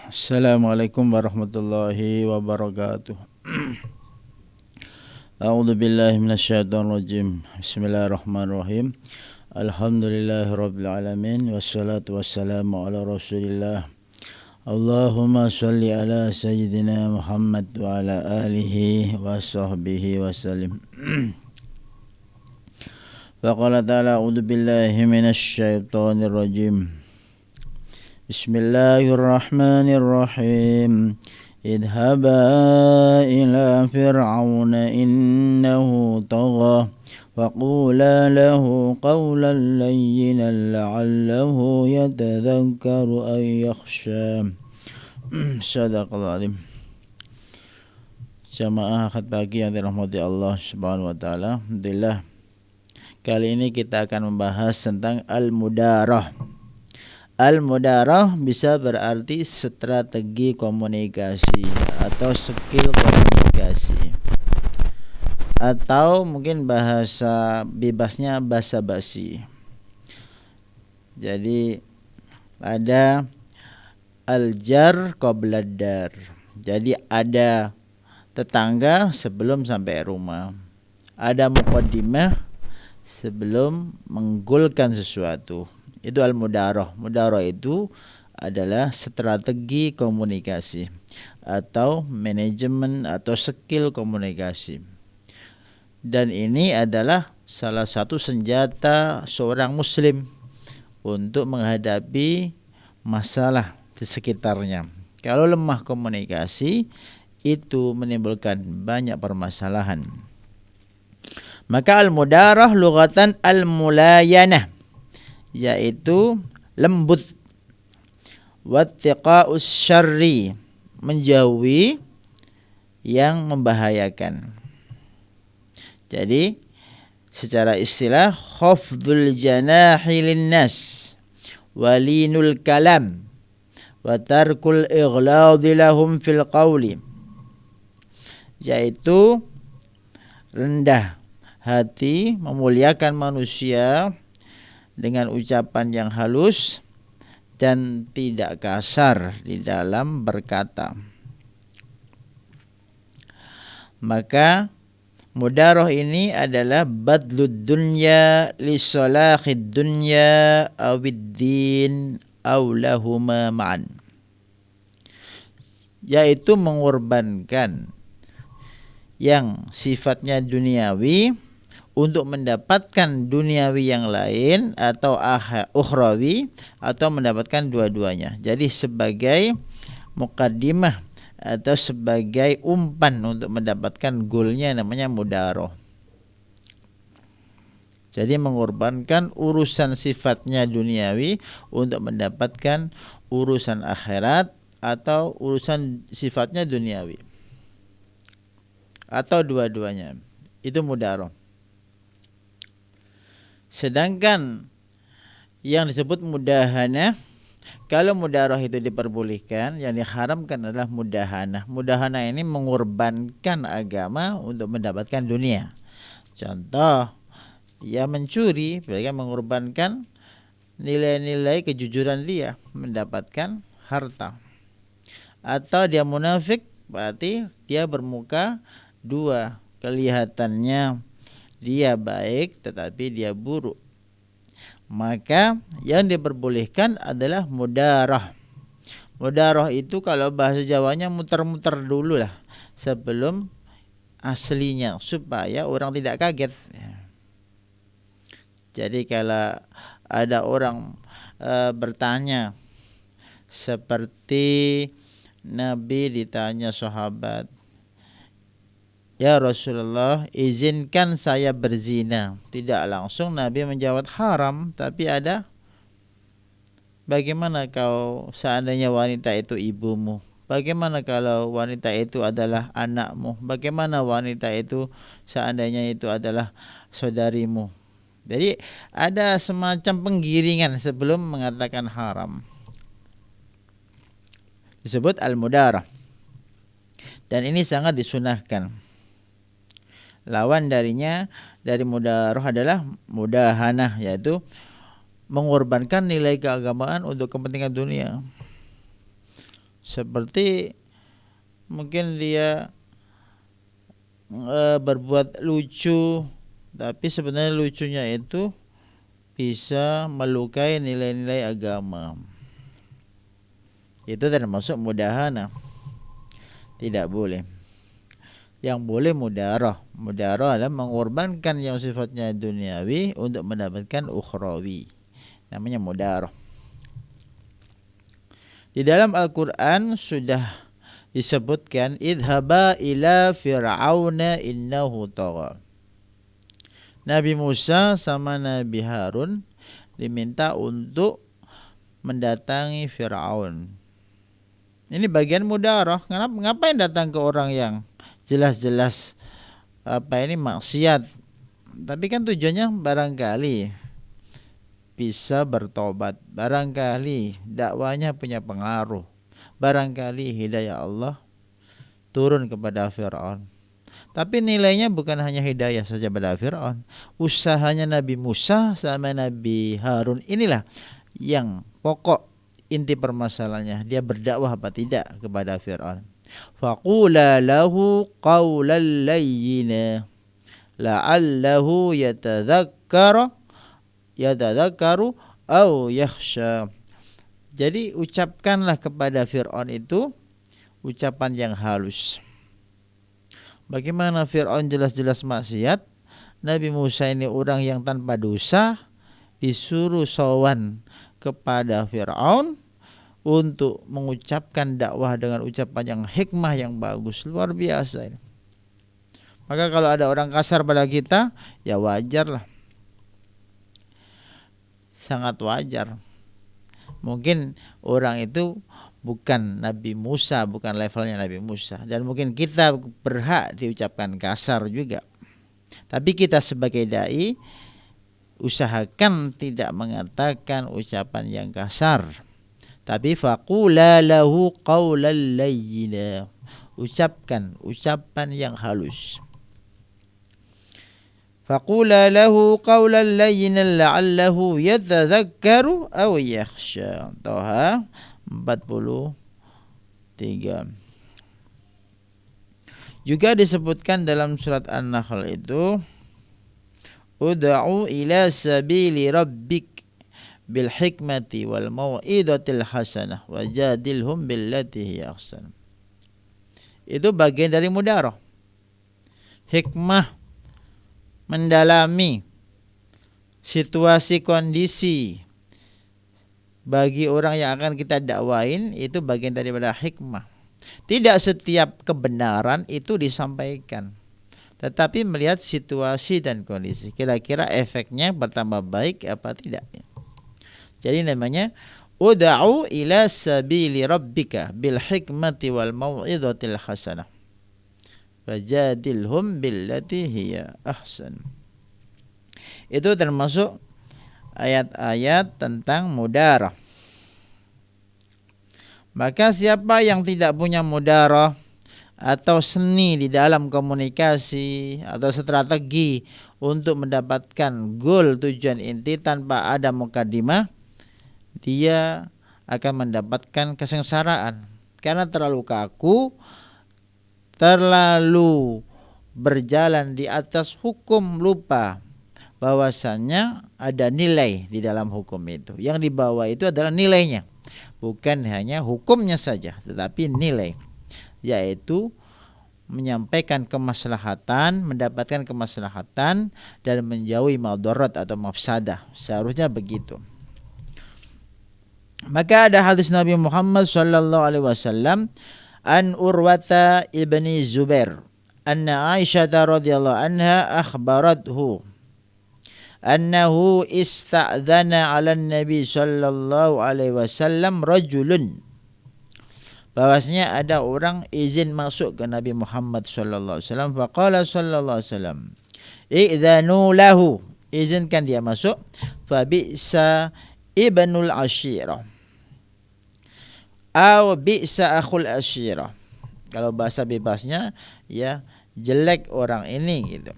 Assalamualaikum warahmatullahi wabarakatuh. A'udzu billahi minasyaitonir rajim. Bismillahirrahmanirrahim. Alhamdulillahirabbil alamin wassalatu wassalamu ala Rasulillah. Allahumma shalli ala sayyidina Muhammad wa ala alihi wa sahbihi wasallim. Faqala ta'ala a'udzu billahi minasyaitonir rajim. Bismillahirrahmanirrahim. Idhaba ila fir'auna innahu tagha faqula lahu qawlan layyinan la'allahu yatadhakkaru aw yakhsha. Shadaqallahul azim. Jamaah akad pagi yang dirahmati Allah Subhanahu wa taala. Alhamdulillah. Kali ini kita akan membahas tentang al-mudarah. Al-mudarah bisa berarti strategi komunikasi atau skill komunikasi, atau mungkin bahasa bebasnya basa-basi. Jadi ada al-jar qabla dar. Jadi ada tetangga sebelum sampai rumah. Ada muqaddimah sebelum menggolkan sesuatu. Itu al-mudarah. Mudarah itu adalah strategi komunikasi atau manajemen atau skill komunikasi. Dan ini adalah salah satu senjata seorang muslim untuk menghadapi masalah di sekitarnya. Kalau lemah komunikasi, itu menimbulkan banyak permasalahan. Maka al-mudarah lughatan al-mulayanah, yaitu lembut, wattiqa'us syarri, menjauhi yang membahayakan. Jadi secara istilah khafdul janahi linnas walinul kalam wa tarkul ighladi lahum fil qawli, yaitu rendah hati, memuliakan manusia dengan ucapan yang halus dan tidak kasar di dalam berkata. Maka mudarah ini adalah badlud dunya li salahid dunya awid din aw lahuma ma'an, yaitu mengorbankan yang sifatnya duniawi untuk mendapatkan duniawi yang lain atau ukhrawi, atau mendapatkan dua-duanya. Jadi sebagai muqaddimah atau sebagai umpan untuk mendapatkan goalnya namanya mudarah. Jadi mengorbankan urusan sifatnya duniawi untuk mendapatkan urusan akhirat atau urusan sifatnya duniawi, atau dua-duanya. Itu mudarah. Sedangkan yang disebut mudahanah, kalau mudarah itu diperbolehkan, yang diharamkan adalah mudahanah. Mudahanah ini mengorbankan agama untuk mendapatkan dunia. Contoh, ya mencuri, mereka mengorbankan nilai-nilai kejujuran dia mendapatkan harta. Atau dia munafik, berarti dia bermuka dua, kelihatannya dia baik tetapi dia buruk. Maka yang diperbolehkan adalah mudarah. Mudarah itu kalau bahasa Jawanya muter-muter dulu lah sebelum aslinya, supaya orang tidak kaget. Jadi kalau ada orang bertanya, seperti Nabi ditanya sahabat, "Ya Rasulullah, izinkan saya berzina." Tidak langsung Nabi menjawab haram, tapi ada, "Bagaimana kau seandainya wanita itu ibumu? Bagaimana kalau wanita itu adalah anakmu? Bagaimana wanita itu seandainya itu adalah saudarimu?" Jadi ada semacam penggiringan sebelum mengatakan haram. Disebut al-mudarah. Dan ini sangat disunahkan. Lawan darinya dari mudarah adalah mudahanah, yaitu mengorbankan nilai keagamaan untuk kepentingan dunia. Seperti mungkin dia berbuat lucu, tapi sebenarnya lucunya itu bisa melukai nilai-nilai agama. Itu termasuk mudahana. Tidak boleh. Yang boleh mudarah. Mudarah adalah mengorbankan yang sifatnya duniawi untuk mendapatkan ukhrawi. Namanya mudarah. Di dalam Al-Quran sudah disebutkan idhaba ila fir'auna innahu tagha. Nabi Musa sama Nabi Harun diminta untuk mendatangi Fir'aun. Ini bagian mudarah. Ngapain datang ke orang yang jelas-jelas maksiat? Tapi kan tujuannya barangkali bisa bertobat, barangkali dakwanya punya pengaruh, barangkali hidayah Allah turun kepada Fir'aun. Tapi nilainya bukan hanya hidayah saja pada Fir'aun. Usahanya Nabi Musa sama Nabi Harun inilah yang pokok inti permasalahannya. Dia berdakwah apa tidak kepada Fir'aun. Faqula lahu qawlan layyina la'allahu yatadhakkaru aw yakhsha. Jadi ucapkanlah kepada Fir'aun itu ucapan yang halus. Bagaimana Fir'aun jelas-jelas maksiat, Nabi Musa ini orang yang tanpa dosa disuruh sowan kepada Fir'aun untuk mengucapkan dakwah dengan ucapan yang hikmah yang bagus. Luar biasa ini. Maka kalau ada orang kasar pada kita, ya wajar lah. Sangat wajar. Mungkin orang itu bukan Nabi Musa, bukan levelnya Nabi Musa. Dan mungkin kita berhak diucapkan kasar juga. Tapi kita sebagai da'i usahakan tidak mengatakan ucapan yang kasar. Tapi faqula lahu qawlan layyina. Ucapkan ucapan yang halus. Faqula lahu qawlan layyinan la'allahu yatadhakkaru aw yakhsha. Toha 43. Juga disebutkan dalam surat An-Nahl itu ud'u ila sabili rabbik bil hikmati wal mau'izatil hasanah wajadilhum billati hiya ahsan. Itu bagian dari mudarah. Hikmah, mendalami situasi kondisi bagi orang yang akan kita dakwain, itu bagian daripada hikmah. Tidak setiap kebenaran itu disampaikan, tetapi melihat situasi dan kondisi, kira-kira efeknya bertambah baik apa tidak. Jadi namanya ud'u ila sabili rabbika bil hikmati wal mau'izatil hasanah wajadilhum billati hiya ahsan. Itu termasuk ayat-ayat tentang mudarah. Maka siapa yang tidak punya mudarah atau seni di dalam komunikasi atau strategi untuk mendapatkan goal tujuan inti tanpa ada mukadimah, dia akan mendapatkan kesengsaraan karena terlalu kaku, terlalu berjalan di atas hukum, lupa bahwasannya ada nilai di dalam hukum itu. Yang dibawa itu adalah nilainya, bukan hanya hukumnya saja, tetapi nilai, yaitu menyampaikan kemaslahatan, mendapatkan kemaslahatan dan menjauhi madarat atau mafsadah. Seharusnya begitu. Maka ada hadis Nabi Muhammad sallallahu alaihi wasallam an Urwata ibni Zubair anna Aisyah radhiyallahu anha akhbarathu annahu ista'dzana 'ala Nabi sallallahu alaihi wasallam rajulun, bahwasanya ada orang izin masuk ke Nabi Muhammad sallallahu alaihi wasallam. Faqala sallallahu alaihi wasallam idzanu lahu, izinkan dia masuk. Fa bi'sa ibnul ashirah aw bi'sa akhul ashirah. Kalau bahasa bebasnya ya jelek orang ini gitu.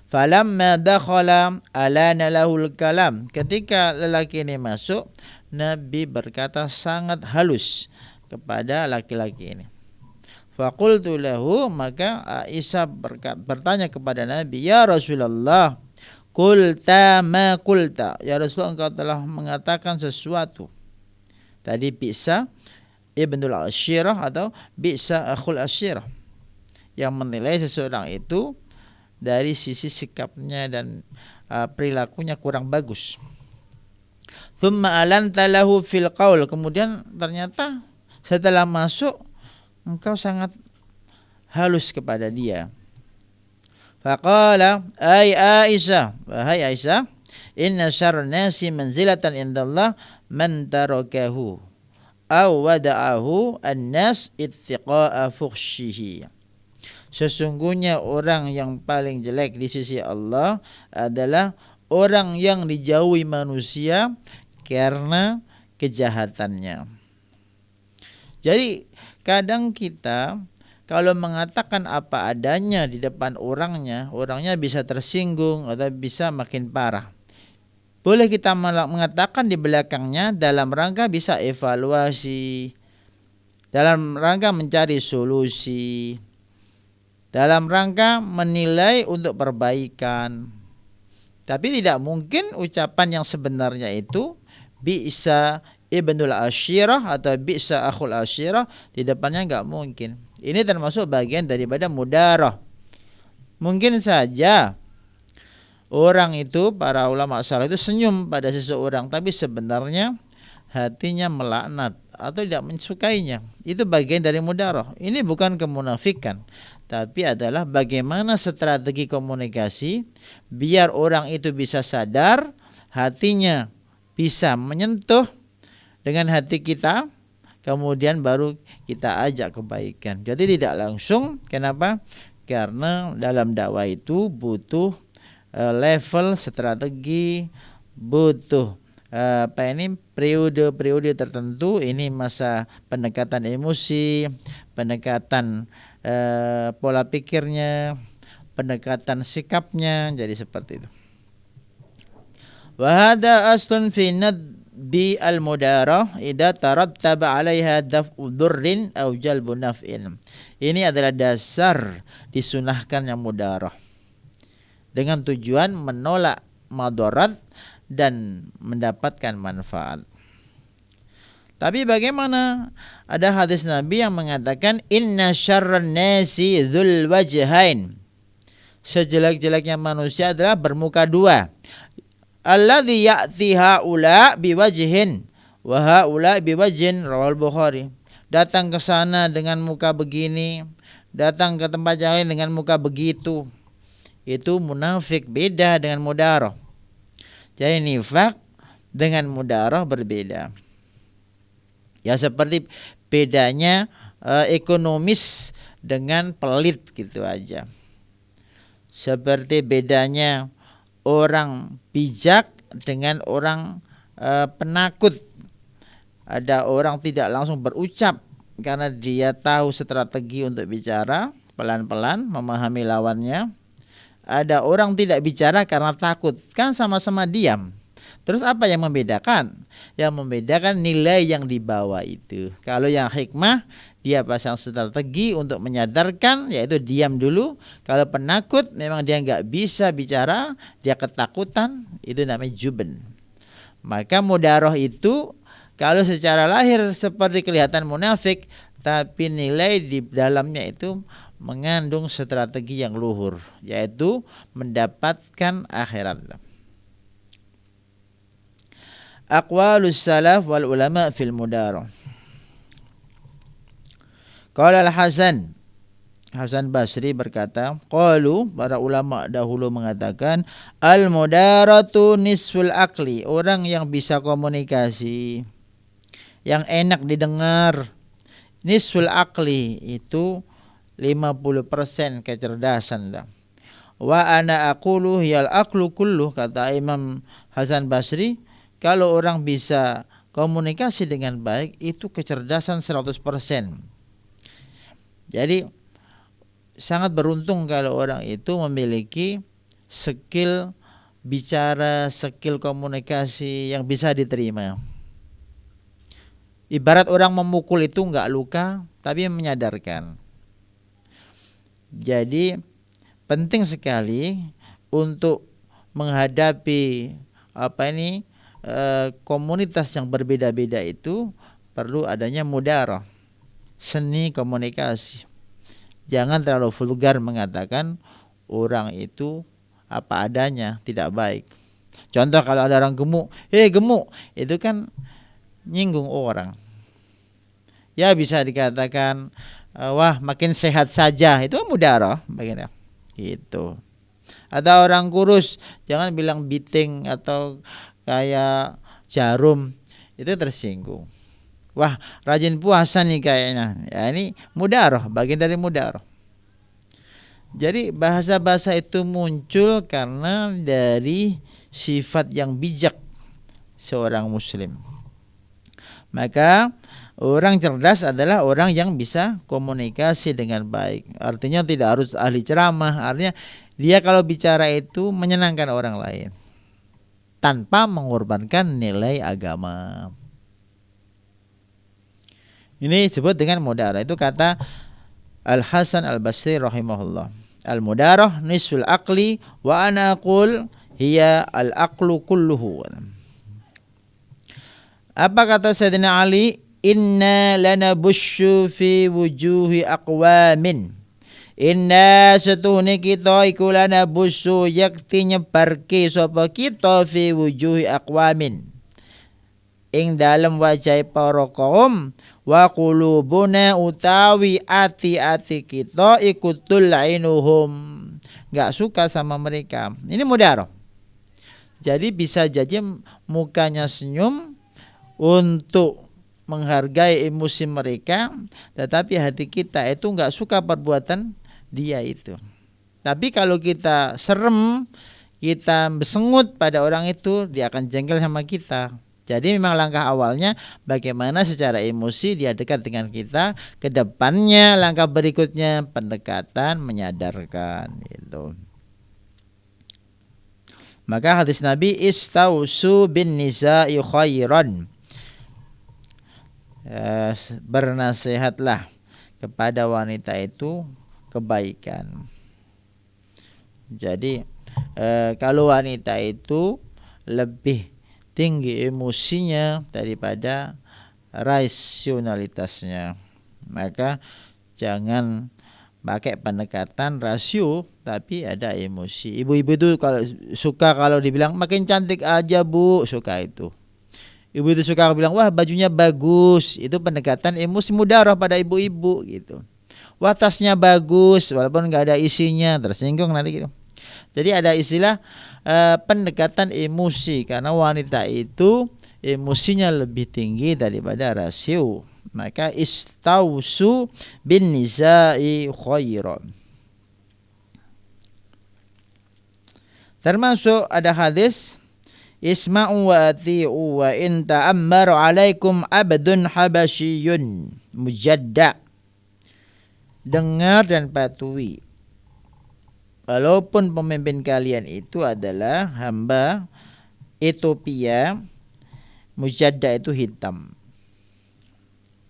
Falamma dakhala alana lahul kalam, ketika lelaki ini masuk, Nabi berkata sangat halus kepada laki-laki ini. Faqultu lahu, maka Aisyah bertanya kepada Nabi, ya Rasulullah, qulta ma qulta, ya Rasulullah engkau telah mengatakan sesuatu. Tadi bi'sa ibnul asyirah atau bi'sa akhul asyirah, yang menilai seseorang itu dari sisi sikapnya dan perilakunya kurang bagus. Thumma alanta lahu fil qaul, kemudian ternyata setelah masuk engkau sangat halus kepada dia. Faqala ay Aisyah, wahai Aisyah, inna syarran nasi manzilatan indallah man tarakahu aw wada'ahu an-nas ittiqa'a fuhshihi. Sesungguhnya orang yang paling jelek di sisi Allah adalah orang yang dijauhi manusia karena kejahatannya. Jadi kadang kita kalau mengatakan apa adanya di depan orangnya bisa tersinggung atau bisa makin parah. Boleh kita mengatakan di belakangnya dalam rangka bisa evaluasi, dalam rangka mencari solusi, dalam rangka menilai untuk perbaikan. Tapi tidak mungkin ucapan yang sebenarnya itu bisa ibnul asyirah atau bi'sa akhul asyirah di depannya, enggak mungkin. Ini termasuk bagian daripada mudarah. Mungkin saja orang itu, para ulama salaf itu senyum pada seseorang, tapi sebenarnya hatinya melaknat atau tidak mensukainya. Itu bagian dari mudarah. Ini bukan kemunafikan, tapi adalah bagaimana strategi komunikasi biar orang itu bisa sadar, hatinya bisa menyentuh dengan hati kita, kemudian baru kita ajak kebaikan. Jadi tidak langsung. Kenapa? Karena dalam dakwah itu butuh level strategi, butuh periode-periode tertentu. Ini masa pendekatan emosi, pendekatan pola pikirnya, pendekatan sikapnya. Jadi seperti itu. Wa hadha aslun fi bi al-mudarah idza tarattaba 'alaiha daf'u dhurrin aw jalbu naf'in. Ini adalah dasar disunahkannya mudarah dengan tujuan menolak madarat dan mendapatkan manfaat. Tapi bagaimana? Ada hadis Nabi yang mengatakan inna syarran nasi dzul wajhain. Sejelek-jeleknya manusia adalah bermuka dua. Alladzi ya'ti haula biwajhin wa haula biwajhin, rawal Bukhari. Datang ke sana dengan muka begini, datang ke tempat yang lain dengan muka begitu. Itu munafik, beda dengan mudarah. Jadi nifak dengan mudarah berbeda. Ya seperti bedanya ekonomis dengan pelit gitu aja. Seperti bedanya orang bijak dengan orang penakut. Ada orang tidak langsung berucap karena dia tahu strategi untuk bicara, pelan-pelan memahami lawannya. Ada orang tidak bicara karena takut, kan sama-sama diam. Terus apa yang membedakan? Yang membedakan nilai yang dibawa itu. Kalau yang hikmah, dia pasang strategi untuk menyadarkan, yaitu diam dulu. Kalau penakut, memang dia nggak bisa bicara, dia ketakutan, itu namanya juben. Maka mudarah itu kalau secara lahir seperti kelihatan munafik, tapi nilai di dalamnya itu mengandung strategi yang luhur, yaitu mendapatkan akhirat. Aqwalus salaf wal ulama fil mudarah. Qala al-Hasan, Hasan Basri berkata, qalu, para ulama dahulu mengatakan, al-mudaratu nisful akli, orang yang bisa komunikasi, yang enak didengar. Nisful akli itu 50% kecerdasan. Wa ana aqulu hiyal aqlu kullu, kata Imam Hasan Basri, kalau orang bisa komunikasi dengan baik itu kecerdasan 100%. Jadi sangat beruntung kalau orang itu memiliki skill bicara, skill komunikasi yang bisa diterima. Ibarat orang memukul itu enggak luka tapi menyadarkan. Jadi penting sekali untuk menghadapi komunitas yang berbeda-beda itu perlu adanya mudarah, seni komunikasi. Jangan terlalu vulgar mengatakan orang itu apa adanya, tidak baik. Contoh kalau ada orang gemuk, gemuk, itu kan nyinggung orang. Ya bisa dikatakan wah makin sehat saja, itu mudarah bagian gitu. Ada orang kurus, jangan bilang biting atau kayak jarum, itu tersinggung. Wah rajin puasa nih kayaknya. Ya ini mudarah, bagian dari mudarah. Jadi bahasa-bahasa itu muncul karena dari sifat yang bijak seorang muslim. Maka orang cerdas adalah orang yang bisa komunikasi dengan baik. Artinya tidak harus ahli ceramah. Artinya dia kalau bicara itu menyenangkan orang lain tanpa mengorbankan nilai agama. Ini disebut dengan mudarah. Itu kata Al-Hasan Al-Basri rahimahullah. Al-mudarah nisful aqli wa ana aqul hiya al-aqlu kulluhu. Apa kata Sayyidina Ali? Inna lanabushu fi wujuhi aqwamin. Inna setuhni kita iku lanabushu yakti nyebarke sapa kita fi wujuhi aqwamin. Ing dalam wajah para kaum wa qulubuna utawi ati-ati kita ikutul lainuhum, enggak suka sama mereka. Ini mudarah. Jadi bisa jadi mukanya senyum untuk menghargai emosi mereka, tetapi hati kita itu enggak suka perbuatan dia itu. Tapi kalau kita serem, kita bersengut pada orang itu, dia akan jengkel sama kita. Jadi memang langkah awalnya bagaimana secara emosi dia dekat dengan kita. Kedepannya langkah berikutnya pendekatan menyadarkan itu. Maka hadis Nabi istausu bin nisa'i khairan. Bernasihatlah kepada wanita itu kebaikan. Jadi kalau wanita itu lebih tinggi emosinya daripada rasionalitasnya, maka jangan pakai pendekatan rasio tapi ada emosi. Ibu-ibu itu kalau suka kalau dibilang makin cantik aja bu, suka itu. Ibu itu suka bilang wah bajunya bagus, itu pendekatan emosi mudarah pada ibu-ibu gitu. Wah tasnya bagus walaupun nggak ada isinya, tersinggung nanti gitu. Jadi ada istilah pendekatan emosi karena wanita itu emosinya lebih tinggi daripada rasio. Maka istausu bin nisa'i khairan. Termasuk ada hadis isma'u wa ati'u wa in ta'ammaru alaikum abdun habasyiyun mujadda. Dengar dan patuhi. Walaupun pemimpin kalian itu adalah hamba Ethiopia, mujadda itu hitam.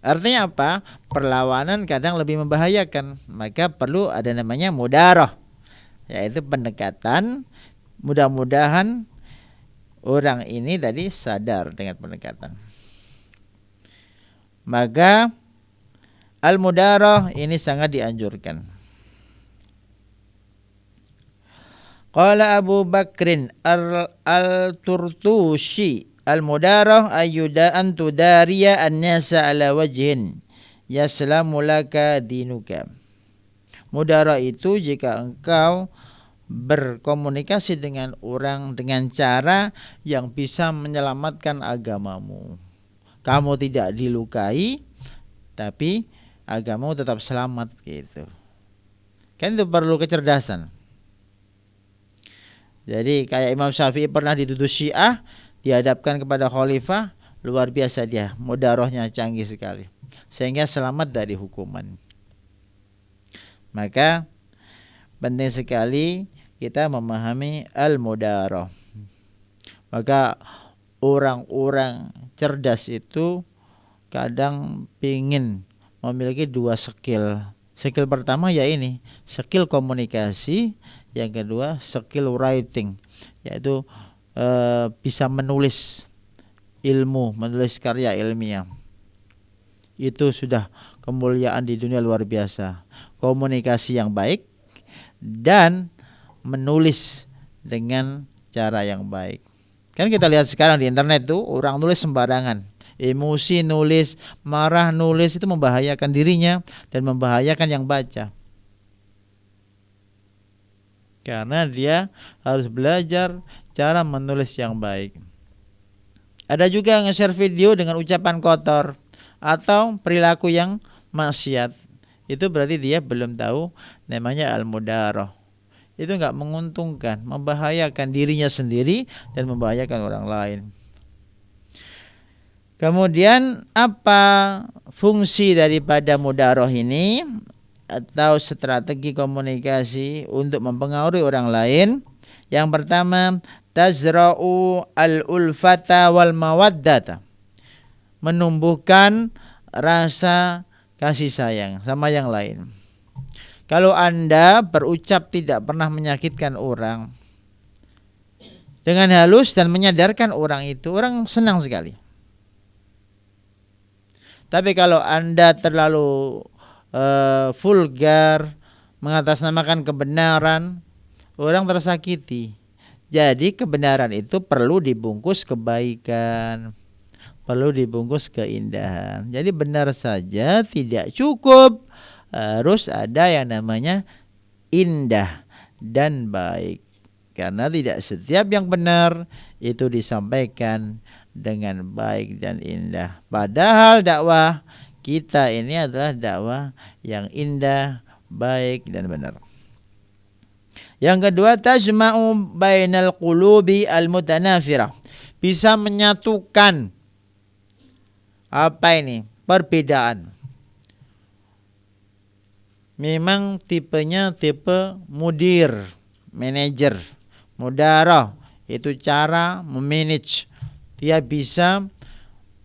Artinya apa? Perlawanan kadang lebih membahayakan, maka perlu ada namanya mudarah, yaitu pendekatan. Mudah-mudahan orang ini tadi sadar dengan pendekatan. Maka al-mudarah ini sangat dianjurkan. Qala Abu Bakrin al-Turtushi al-mudarah ayyuda an tudariya an-nasa ala wajhin yaslamu laka dinuka. Mudarah itu jika engkau berkomunikasi dengan orang dengan cara yang bisa menyelamatkan agamamu. Kamu tidak dilukai tapi agamamu tetap selamat gitu. Kan itu perlu kecerdasan. Jadi kayak Imam Syafi'i pernah dituduh Syiah, dihadapkan kepada khalifah, luar biasa dia, mudarahnya canggih sekali, sehingga selamat dari hukuman. Maka penting sekali kita memahami al-mudarah. Maka orang-orang cerdas itu kadang pingin memiliki dua skill. Skill pertama ya ini, skill komunikasi, yang kedua skill writing, yaitu bisa menulis ilmu, menulis karya ilmiah. Itu sudah kemuliaan di dunia luar biasa. Komunikasi yang baik dan menulis dengan cara yang baik. Kan kita lihat sekarang di internet tuh orang nulis sembarangan. Emosi nulis, marah nulis, itu membahayakan dirinya dan membahayakan yang baca. Karena dia harus belajar cara menulis yang baik. Ada juga nge-share video dengan ucapan kotor atau perilaku yang maksiat. Itu berarti dia belum tahu namanya al-mudarah. Itu enggak menguntungkan, membahayakan dirinya sendiri dan membahayakan orang lain. Kemudian apa fungsi daripada mudarah ini atau strategi komunikasi untuk mempengaruhi orang lain? Yang pertama, tazra'u al-ulfata wal mawaddata. Menumbuhkan rasa kasih sayang sama yang lain. Kalau Anda berucap tidak pernah menyakitkan orang dengan halus dan menyadarkan orang itu, orang senang sekali. Tapi kalau Anda terlalu vulgar, mengatasnamakan kebenaran, orang tersakiti. Jadi kebenaran itu perlu dibungkus kebaikan, perlu dibungkus keindahan. Jadi benar saja tidak cukup, harus ada yang namanya indah dan baik. Karena tidak setiap yang benar itu disampaikan dengan baik dan indah. Padahal dakwah kita ini adalah dakwah yang indah, baik dan benar. Yang kedua, tajma'u bainal qulubi al-mutanafirah. Bisa menyatukan perbedaan. Memang tipenya tipe mudir, manajer. Mudarah itu cara memanage. Dia bisa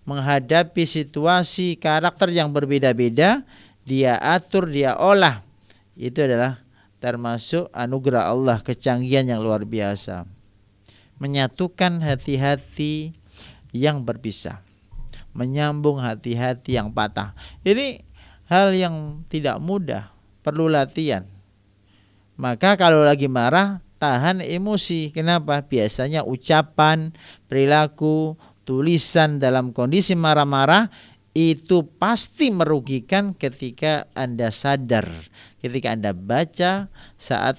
menghadapi situasi karakter yang berbeda-beda, dia atur, dia olah. Itu adalah termasuk anugerah Allah, kecanggihan yang luar biasa. Menyatukan hati-hati yang berpisah, menyambung hati-hati yang patah. Ini hal yang tidak mudah, perlu latihan. Maka kalau lagi marah, tahan emosi. Kenapa? Biasanya ucapan, perilaku, tulisan dalam kondisi marah-marah itu pasti merugikan ketika Anda sadar, ketika Anda baca saat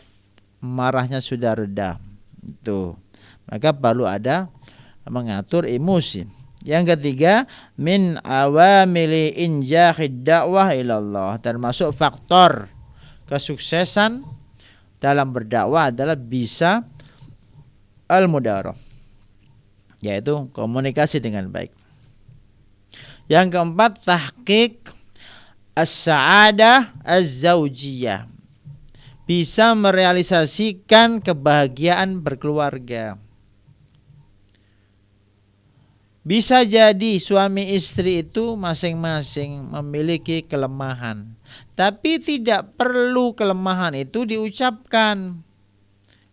marahnya sudah reda. Itu. Maka perlu ada mengatur emosi. Yang ketiga, min awamili injahid dakwah ilallah, termasuk faktor kesuksesan dalam berdakwah adalah bisa al-mudarah, yaitu komunikasi dengan baik. Yang keempat, tahqiq as-sa'adah az-zawjiyah, bisa merealisasikan kebahagiaan berkeluarga. Bisa jadi suami istri itu masing-masing memiliki kelemahan, tapi tidak perlu kelemahan itu diucapkan.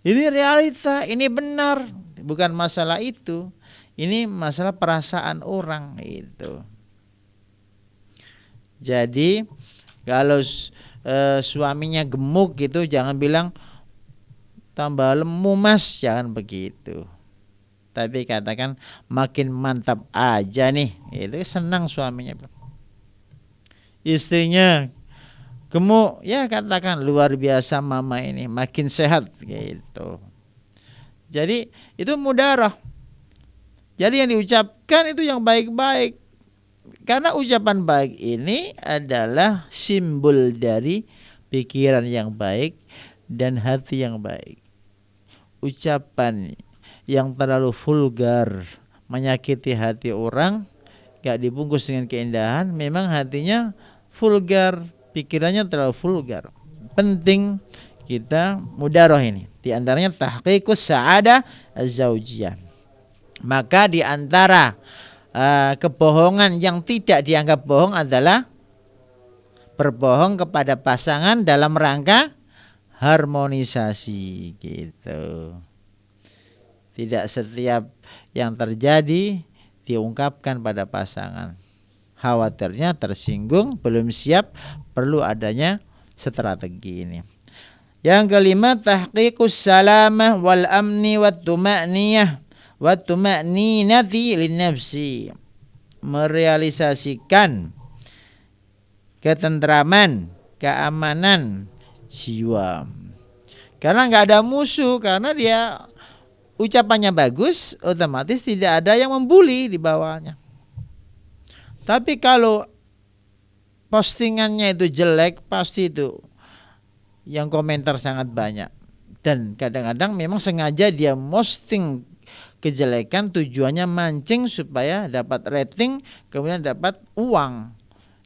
Ini realita, ini benar, bukan masalah itu. Ini masalah perasaan orang itu. Jadi kalau suaminya gemuk gitu, jangan bilang tambah lemu mas, jangan begitu. Tapi katakan makin mantap aja nih, itu senang suaminya. Istrinya gemuk, ya katakan luar biasa mama ini, makin sehat gitu. Jadi itu mudarah. Jadi yang diucapkan itu yang baik-baik. Karena ucapan baik ini adalah simbol dari pikiran yang baik dan hati yang baik. Ucapan yang terlalu vulgar, menyakiti hati orang, gak dibungkus dengan keindahan, memang hatinya vulgar, pikirannya terlalu vulgar. Penting kita mudarah ini. Di antaranya tahqiqus sa'adah az-zawjiyah. Maka di antara kebohongan yang tidak dianggap bohong adalah berbohong kepada pasangan dalam rangka harmonisasi gitu. Tidak setiap yang terjadi diungkapkan pada pasangan. Khawatirnya tersinggung, belum siap, perlu adanya strategi ini. Yang kelima, tahqiqus salamah wal amni wat tuma'niyah wat tuma'ninati linnafsi. Merealisasikan ketentraman, keamanan jiwa. Karena nggak ada musuh, karena dia ucapannya bagus, otomatis tidak ada yang membuli di bawahnya. Tapi kalau postingannya itu jelek, pasti itu yang komentar sangat banyak. Dan kadang-kadang memang sengaja dia posting kejelekan, tujuannya mancing supaya dapat rating, kemudian dapat uang.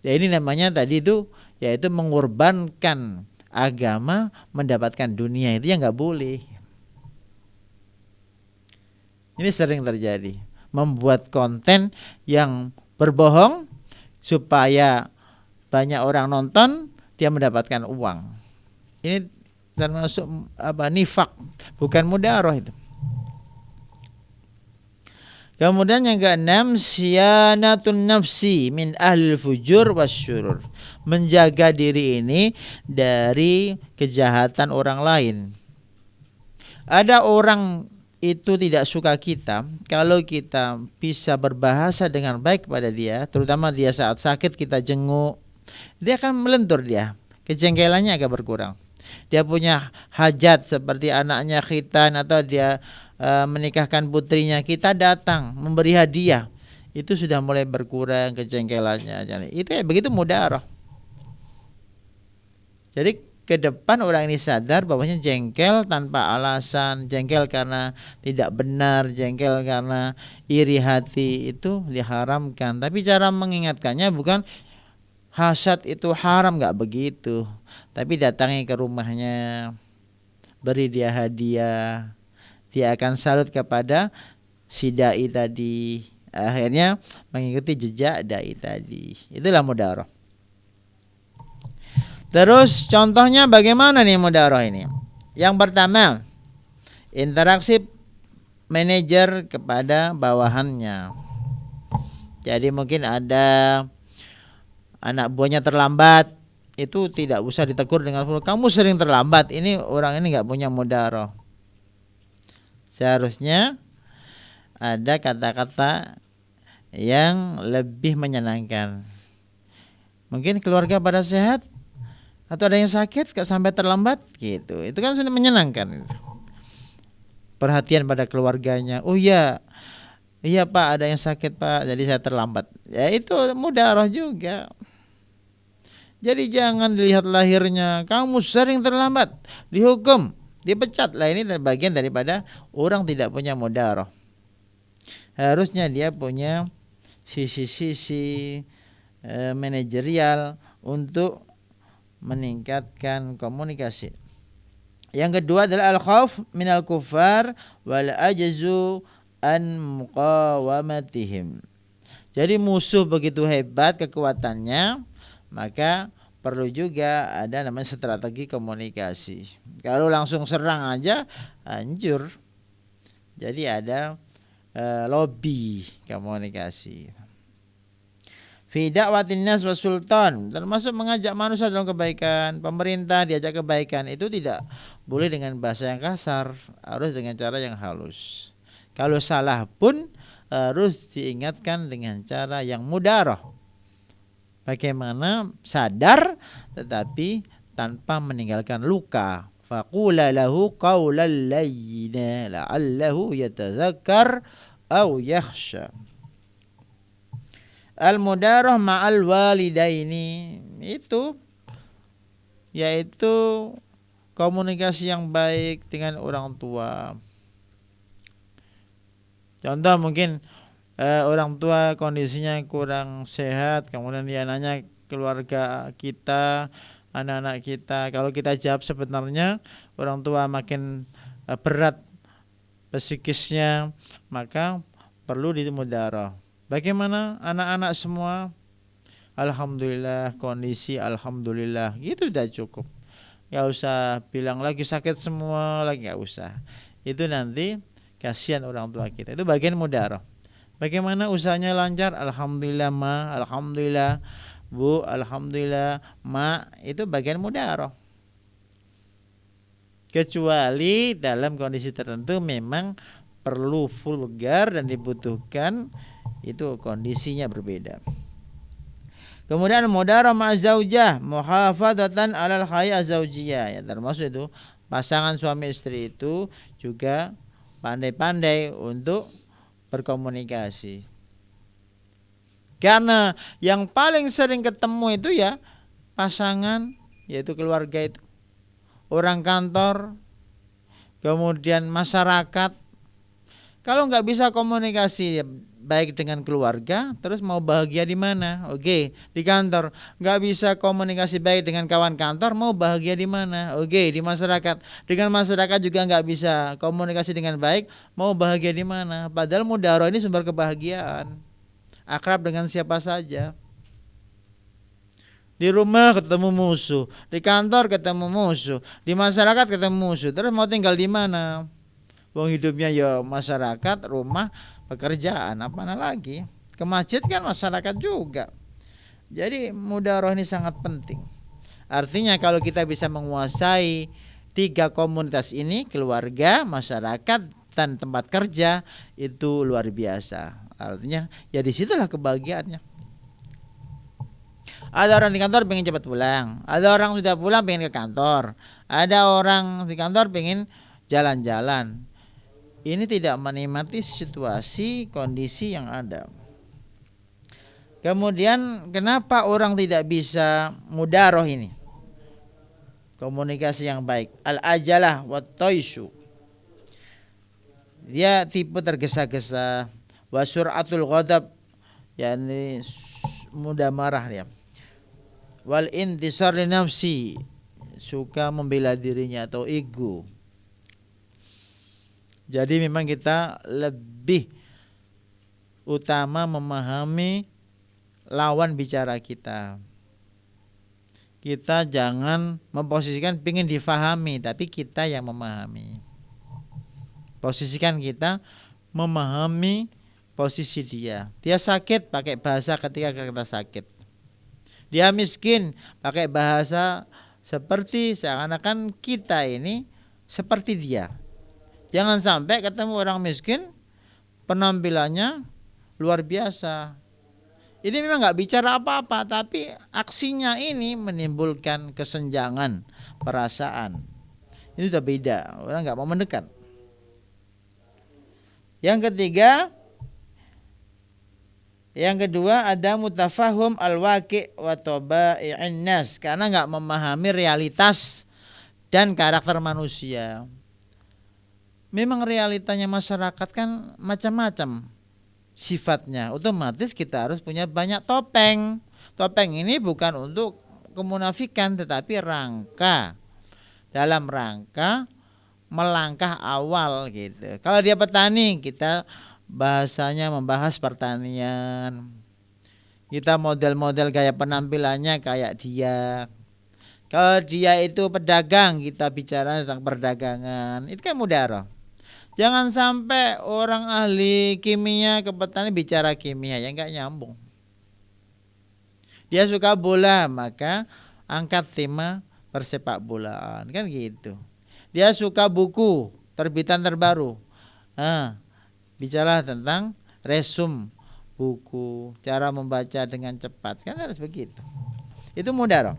Ya ini namanya tadi itu yaitu mengorbankan agama mendapatkan dunia, itu yang nggak boleh. Ini sering terjadi, membuat konten yang berbohong supaya banyak orang nonton, dia mendapatkan uang. Ini termasuk nifak, bukan mudaroh itu. Kemudian yang keenam, siyanatun nafsi min ahlil fujur wasyurur. Menjaga diri ini dari kejahatan orang lain. Ada orang itu tidak suka kita, kalau kita bisa berbahasa dengan baik kepada dia, terutama dia saat sakit kita jenguk, dia akan melentur, dia kejengkelannya agak berkurang. Dia punya hajat seperti anaknya khitan atau dia menikahkan putrinya, kita datang memberi hadiah, itu sudah mulai berkurang kejengkelannya. Itu ya begitu mudaroh. Jadi ke depan orang ini sadar bahwasanya jengkel tanpa alasan, jengkel karena tidak benar, jengkel karena iri hati itu diharamkan. Tapi cara mengingatkannya bukan hasad itu haram, nggak begitu. Tapi datangi ke rumahnya, beri dia hadiah, dia akan salut kepada si dai tadi. Akhirnya mengikuti jejak dai tadi. Itulah mudaroh. Terus contohnya bagaimana nih mudaroh ini? Yang pertama, interaksi manajer kepada bawahannya. Jadi mungkin ada anak buahnya terlambat, itu tidak usah ditegur dengan kamu sering terlambat. Ini orang ini nggak punya mudaroh. Seharusnya ada kata-kata yang lebih menyenangkan. Mungkin keluarga pada sehat, atau ada yang sakit gak sampai terlambat gitu. Itu kan sudah menyenangkan itu. Perhatian pada keluarganya. Oh iya, iya Pak, ada yang sakit Pak, jadi saya terlambat. Ya itu mudaroh juga. Jadi jangan dilihat lahirnya, kamu sering terlambat, dihukum, dipecat. Lah ini bagian daripada orang tidak punya mudaroh. Harusnya dia punya sisi-sisi manajerial untuk meningkatkan komunikasi. Yang kedua adalah al-khauf minal kufar wal ajzu an muqawamatihim. Jadi musuh begitu hebat kekuatannya, maka perlu juga ada namanya strategi komunikasi. Kalau langsung serang aja hancur. Jadi ada lobby komunikasi. Fi da'watin nas was sultan, termasuk mengajak manusia dalam kebaikan, pemerintah diajak kebaikan, itu tidak boleh dengan bahasa yang kasar, harus dengan cara yang halus. Kalau salah pun harus diingatkan dengan cara yang mudaroh. Bagaimana sadar tetapi tanpa meninggalkan luka. Faqula lahu qawlan layyina la'allahu yatadzakkar aw yakhsha. Al-mudaroh ma'al walidaini, itu yaitu komunikasi yang baik dengan orang tua. Contoh mungkin orang tua kondisinya kurang sehat, kemudian dia nanya keluarga kita, anak-anak kita. Kalau kita jawab sebenarnya orang tua makin berat psikisnya, maka perlu dimudaroh. Bagaimana anak-anak semua? Alhamdulillah, kondisi alhamdulillah, gitu udah cukup. Gak usah bilang lagi sakit semua, lagi gak usah. Itu nanti kasihan orang tua kita. Itu bagian mudaroh. Bagaimana usahanya lancar? Alhamdulillah ma, alhamdulillah bu, alhamdulillah ma. Itu bagian mudaroh. Kecuali dalam kondisi tertentu memang perlu vulgar dan dibutuhkan, itu kondisinya berbeda. Kemudian mudarah ma'zaujah muhafadzatan 'alal haya zaujiyah, ya termasuk itu pasangan suami istri itu juga pandai-pandai untuk berkomunikasi. Karena yang paling sering ketemu itu ya pasangan, yaitu keluarga itu. Orang kantor, kemudian masyarakat. Kalau nggak bisa komunikasi baik dengan keluarga, terus mau bahagia di mana? Oke, di kantor. Nggak bisa komunikasi baik dengan kawan kantor, mau bahagia di mana? Oke, di masyarakat. Dengan masyarakat juga nggak bisa komunikasi dengan baik, mau bahagia di mana? Padahal mudaroh ini sumber kebahagiaan. Akrab dengan siapa saja. Di rumah ketemu musuh, di kantor ketemu musuh, di masyarakat ketemu musuh. Terus mau tinggal di mana? Wong hidupnya ya masyarakat, rumah, pekerjaan, apa lagi? Ke masjid kan masyarakat juga. Jadi mudaroh ini sangat penting. Artinya kalau kita bisa menguasai 3 komunitas ini, keluarga, masyarakat, dan tempat kerja, itu luar biasa. Artinya ya disitulah kebahagiaannya. Ada orang di kantor pengen cepat pulang, ada orang sudah pulang pengen ke kantor, ada orang di kantor pengen jalan-jalan. Ini tidak menikmati situasi kondisi yang ada. Kemudian kenapa orang tidak bisa mudaroh ini? Komunikasi yang baik. Al-ajalah wa toisu. Dia tipe tergesa-gesa. Wa sur'atul ghadab, yakni mudah marah dia. Wal intisar li nafsi, suka membela dirinya atau ego. Jadi memang kita lebih utama memahami lawan bicara kita. Kita jangan memposisikan ingin difahami, tapi kita yang memahami. Posisikan kita memahami posisi dia. Dia sakit, pakai bahasa ketika kita sakit. Dia miskin, pakai bahasa seperti seakan-akan kita ini seperti dia. Jangan sampai ketemu orang miskin penampilannya luar biasa. Ini memang nggak bicara apa-apa, tapi aksinya ini menimbulkan kesenjangan perasaan. Ini sudah beda, orang nggak mau mendekat. Yang kedua ada mutafahum al-waqi' wa taba'i'in nas, karena nggak memahami realitas dan karakter manusia. Memang realitanya masyarakat kan macam-macam sifatnya. Otomatis kita harus punya banyak topeng. Topeng ini bukan untuk kemunafikan, tetapi dalam rangka melangkah awal gitu. Kalau dia petani, kita bahasanya membahas pertanian. Kita model-model gaya penampilannya kayak dia. Kalau dia itu pedagang, kita bicara tentang perdagangan. Itu kan mudaroh. Jangan sampai orang ahli kimia ke petani bicara kimia, ya enggak nyambung. Dia suka bola, maka angkat tema persepak bolaan, kan gitu. Dia suka buku terbitan terbaru, bicara tentang resum buku, cara membaca dengan cepat, kan harus begitu. Itu mudaroh.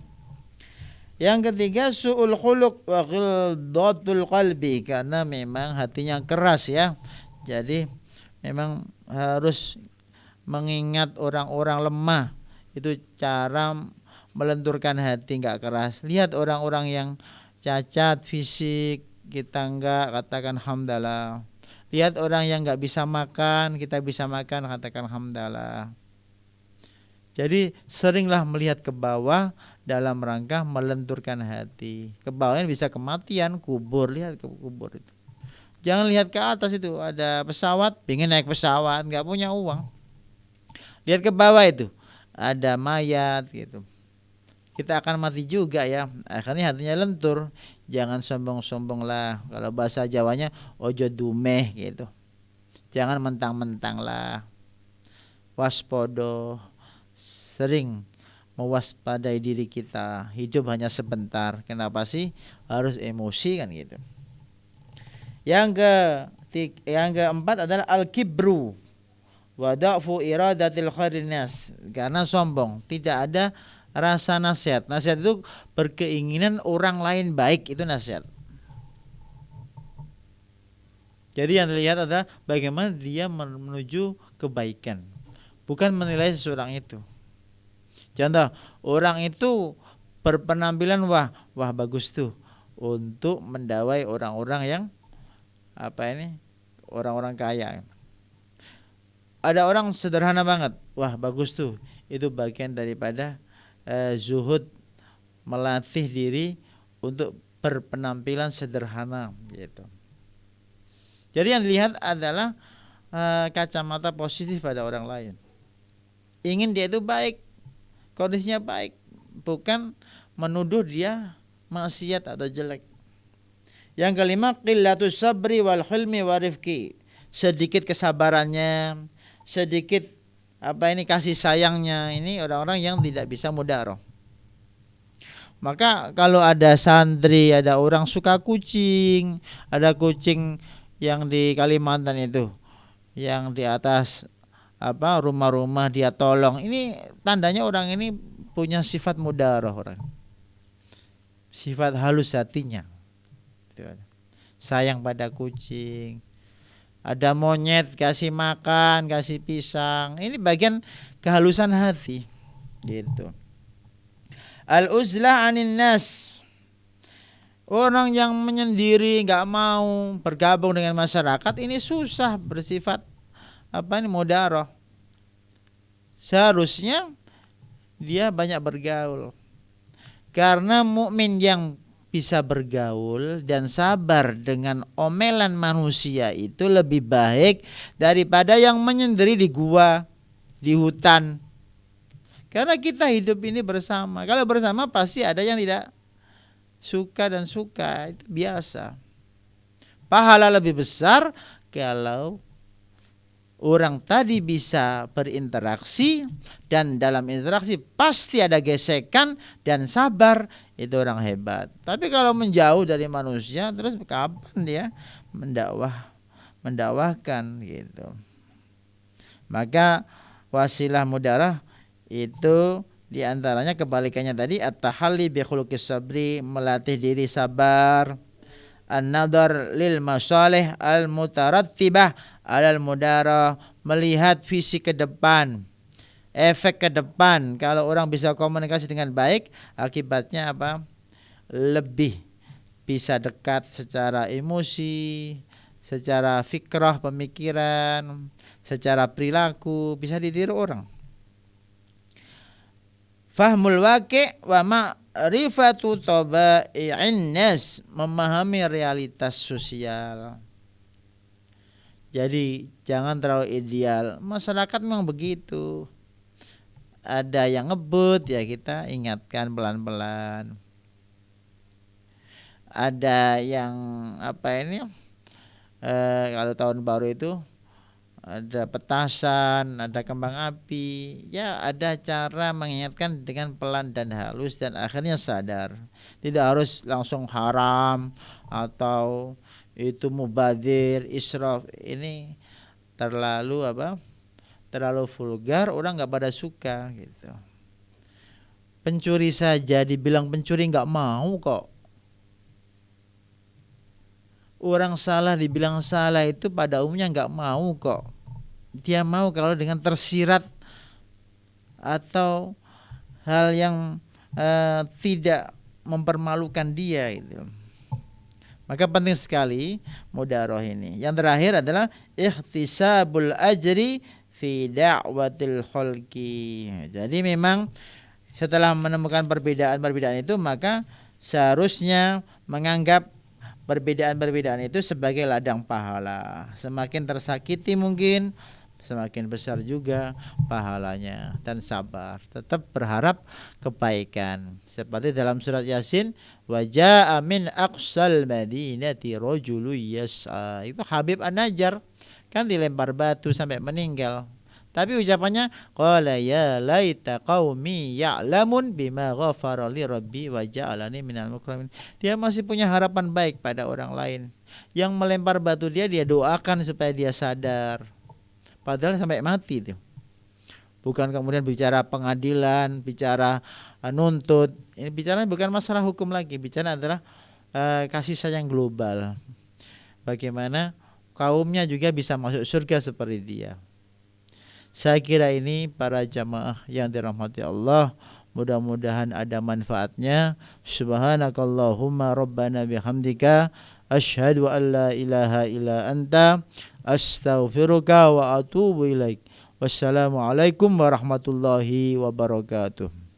Yang ketiga su'ul khuluq wa ghildatul qalbi, karena memang hatinya keras ya. Jadi memang harus mengingat orang-orang lemah. Itu cara melenturkan hati, enggak keras. Lihat orang-orang yang cacat fisik, kita enggak, katakan hamdalah. Lihat orang yang enggak bisa makan, kita bisa makan, katakan hamdalah. Jadi seringlah melihat ke bawah dalam rangka melenturkan hati. Ke bawahnya bisa kematian, kubur, lihat ke kubur itu. Jangan lihat ke atas, itu ada pesawat, pengen naik pesawat, nggak punya uang. Lihat ke bawah itu, ada mayat gitu. Kita akan mati juga ya. Akhirnya hatinya lentur. Jangan sombong-sombong lah. Kalau bahasa Jawanya ojo dumeh gitu. Jangan mentang-mentang lah. Waspodo, sering mewaspadai diri kita. Hidup hanya sebentar. Kenapa sih harus emosi kan gitu. Yang keempat adalah al-kibru wa da'fu iradatil khairin nas. Karena sombong, tidak ada rasa nasihat. Nasihat itu berkeinginan orang lain baik, itu nasihat. Jadi yang dilihat adalah bagaimana dia menuju kebaikan, bukan menilai seseorang itu. Contoh, orang itu berpenampilan wah bagus tuh untuk mendawai orang-orang yang orang-orang kaya. Ada orang sederhana banget, wah bagus tuh, itu bagian daripada zuhud, melatih diri untuk berpenampilan sederhana gitu. Jadi yang dilihat adalah kacamata positif pada orang lain. Ingin dia itu baik, kondisinya baik, bukan menuduh dia maksiat atau jelek. Yang kelima, qillatus sabri wal hulmi wa rifqi. Sedikit kesabarannya, sedikit kasih sayangnya. Ini orang-orang yang tidak bisa mudaroh. Maka kalau ada santri, ada orang suka kucing, ada kucing yang di Kalimantan itu, yang di atas rumah-rumah dia tolong. Ini tandanya orang ini punya sifat mudaroh orang. Sifat halus hatinya. Sayang pada kucing. Ada monyet kasih makan, kasih pisang. Ini bagian kehalusan hati gitu. Al-uzlah anin nas. Orang yang menyendiri, enggak mau bergabung dengan masyarakat, ini susah bersifat mudaroh. Seharusnya dia banyak bergaul. Karena mukmin yang bisa bergaul dan sabar dengan omelan manusia itu lebih baik daripada yang menyendiri di gua, di hutan. Karena kita hidup ini bersama. Kalau bersama pasti ada yang tidak suka dan suka, itu biasa. Pahala lebih besar kalau orang tadi bisa berinteraksi, dan dalam interaksi pasti ada gesekan dan sabar, itu orang hebat. Tapi kalau menjauh dari manusia, terus kapan dia mendakwahkan gitu. Maka wasilah mudarah itu diantaranya kebalikannya tadi, at-tahalli bi khuluqis sabri, melatih diri sabar, an-nadhar lil masalih al-mutarattibah alal mudarah, melihat visi ke depan, efek ke depan. Kalau orang bisa komunikasi dengan baik, akibatnya lebih bisa dekat secara emosi, secara fikrah, pemikiran, secara perilaku, bisa ditiru orang. Fahmul waqi' wa ma'rifatu taba'i'in nas, memahami realitas sosial. Jadi jangan terlalu ideal. Masyarakat memang begitu. Ada yang ngebut, ya kita ingatkan pelan-pelan. Ada yang kalau tahun baru itu ada petasan, ada kembang api. Ya ada cara mengingatkan dengan pelan dan halus, dan akhirnya sadar. Tidak harus langsung haram atau itu mubadir, israf. Ini terlalu terlalu vulgar, orang nggak pada suka gitu. Pencuri saja dibilang pencuri nggak mau kok. Orang salah dibilang salah itu pada umumnya nggak mau kok. Dia mau kalau dengan tersirat atau hal yang tidak mempermalukan dia gitu. Maka penting sekali mudaroh ini. Yang terakhir adalah ikhtisabul ajri fi da'watil khalqi. Jadi memang setelah menemukan perbedaan-perbedaan itu, maka seharusnya menganggap perbedaan-perbedaan itu sebagai ladang pahala. Semakin tersakiti mungkin, semakin besar juga pahalanya. Dan sabar, tetap berharap kebaikan. Seperti dalam surat Yasin, wa jaa min aqsal madinati rajulun yas'a. Itu Habib An-Najjar kan dilempar batu sampai meninggal. Tapi ucapannya qala ya laita qaumi ya'lamun bima ghafara li rabbi wa ja'alani minal mukramin. Dia masih punya harapan baik pada orang lain. Yang melempar batu dia doakan supaya dia sadar. Padahal sampai mati itu. Bukan kemudian bicara pengadilan, bicara nuntut. Ini bicara bukan masalah hukum lagi, bicara adalah kasih sayang global. Bagaimana kaumnya juga bisa masuk surga seperti dia. Saya kira ini para jamaah yang dirahmati Allah, mudah-mudahan ada manfaatnya. Subhanakallahumma rabbana bihamdika asyhadu an la ilaha illa anta astaghfiruka wa atubu ilaik. Wassalamualaikum warahmatullahi wabarakatuh.